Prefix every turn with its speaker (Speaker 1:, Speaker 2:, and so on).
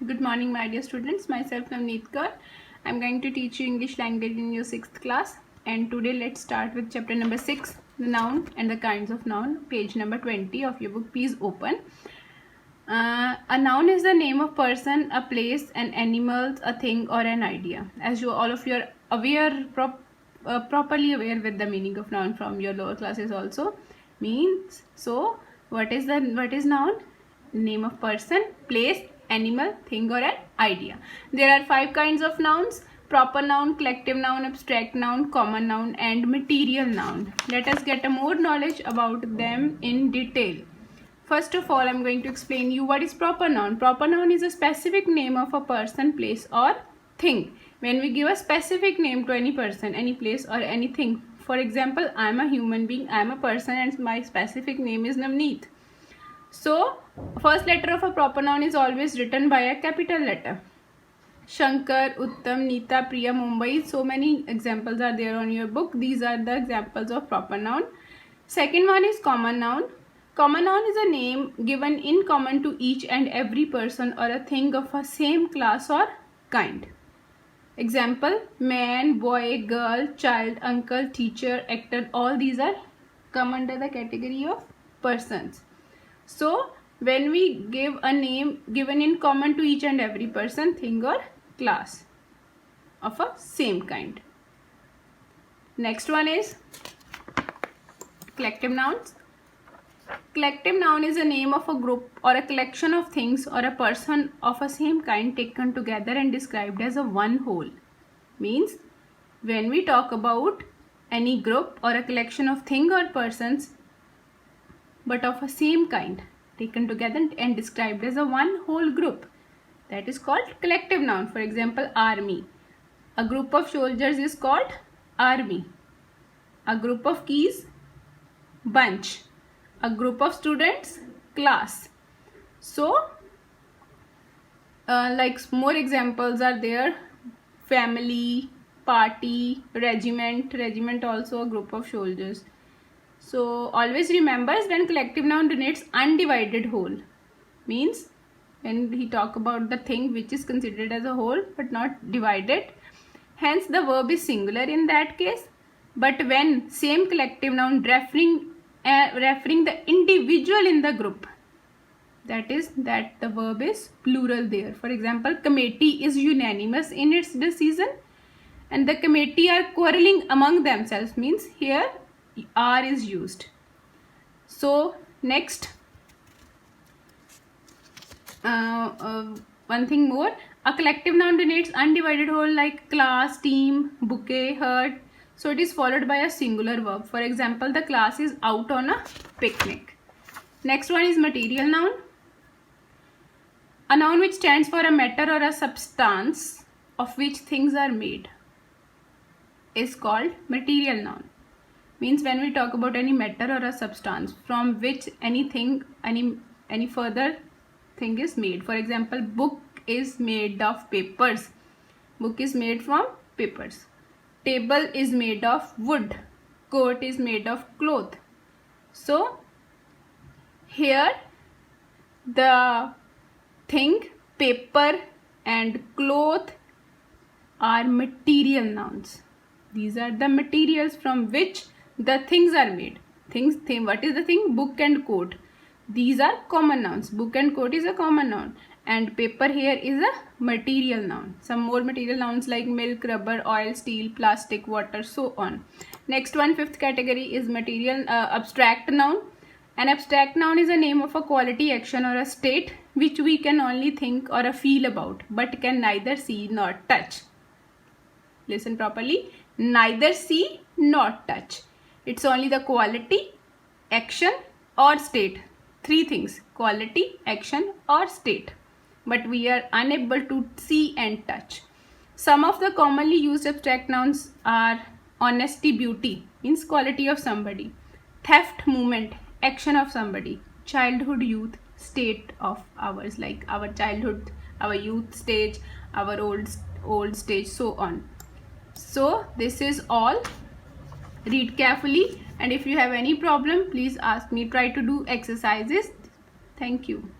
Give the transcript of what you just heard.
Speaker 1: Good morning, my dear students. Myself Navneet Kaur. I'm going to teach you English language in your 6th class. And today let's start with chapter number 6, the noun and the kinds of noun. Page number 20 of your book. Please open. A noun is the name of person, a place, an animal, a thing, or an idea. As you all of you are aware, properly aware with the meaning of noun from your lower classes also. Means, so what is noun? Name of person, place, animal, thing, or an idea. There are 5 kinds of nouns: proper noun, collective noun, abstract noun, common noun, and material noun. Let us get a more knowledge about them in detail. First of all, I'm going to explain you what is proper noun. Proper noun is a specific name of a person, place, or thing. When we give a specific name to any person, any place, or anything, for example, I'm a human being, I'm a person, and my specific name is Navneet. So, first letter of a proper noun is always written by a capital letter. Shankar, Uttam, Neeta, Priya, Mumbai. So many examples are there on your book. These are the examples of proper noun. Second one is common noun. Common noun is a name given in common to each and every person or a thing of a same class or kind. Example: man, boy, girl, child, uncle, teacher, actor. All these are come under the category of persons. So, when we give a name given in common to each and every person, thing, or class of a same kind. Next one is collective nouns. Collective noun is a name of a group or a collection of things or a person of a same kind taken together and described as a one whole. Means, when we talk about any group or a collection of things or persons but of a same kind taken together and described as a one whole group, that is called collective noun. For example, army. A group of soldiers is called army. A group of keys, bunch. A group of students, class. So, like more examples are there: family, party, regiment. Regiment also a group of soldiers. So, always remember, when collective noun denotes undivided whole, means when we talk about the thing which is considered as a whole but not divided, hence the verb is singular in that case. But when same collective noun referring the individual in the group, that the verb is plural there. For example, committee is unanimous in its decision and the committee are quarreling among themselves, means here are is used. So next, one thing more, a collective noun denotes undivided whole like class, team, bouquet, herd. So it is followed by a singular verb. For example, the class is out on a picnic. Next one is material noun. A noun which stands for a matter or a substance of which things are made is called material noun. Means when we talk about any matter or a substance from which anything, any further thing is made. For example, book is made of papers. Book is made from papers. Table is made of wood. Coat is made of cloth. So, here the thing, paper and cloth are material nouns. These are the materials from which the things are made. What is the thing? Book and coat. These are common nouns. Book and coat is a common noun. And paper here is a material noun. Some more material nouns like milk, rubber, oil, steel, plastic, water, so on. Next one, fifth category is abstract noun. An abstract noun is a name of a quality, action, or a state which we can only think or feel about but can neither see nor touch. Listen properly. Neither see nor touch. It's only the quality, action, or state. 3 things: quality, action, or state. But we are unable to see and touch. Some of the commonly used abstract nouns are honesty, beauty, means quality of somebody; theft, movement, action of somebody; childhood, youth, state of ours, like our childhood, our youth stage, our old stage, so on. So this is all. Read carefully, and if you have any problem, please ask me. Try to do exercises. Thank you.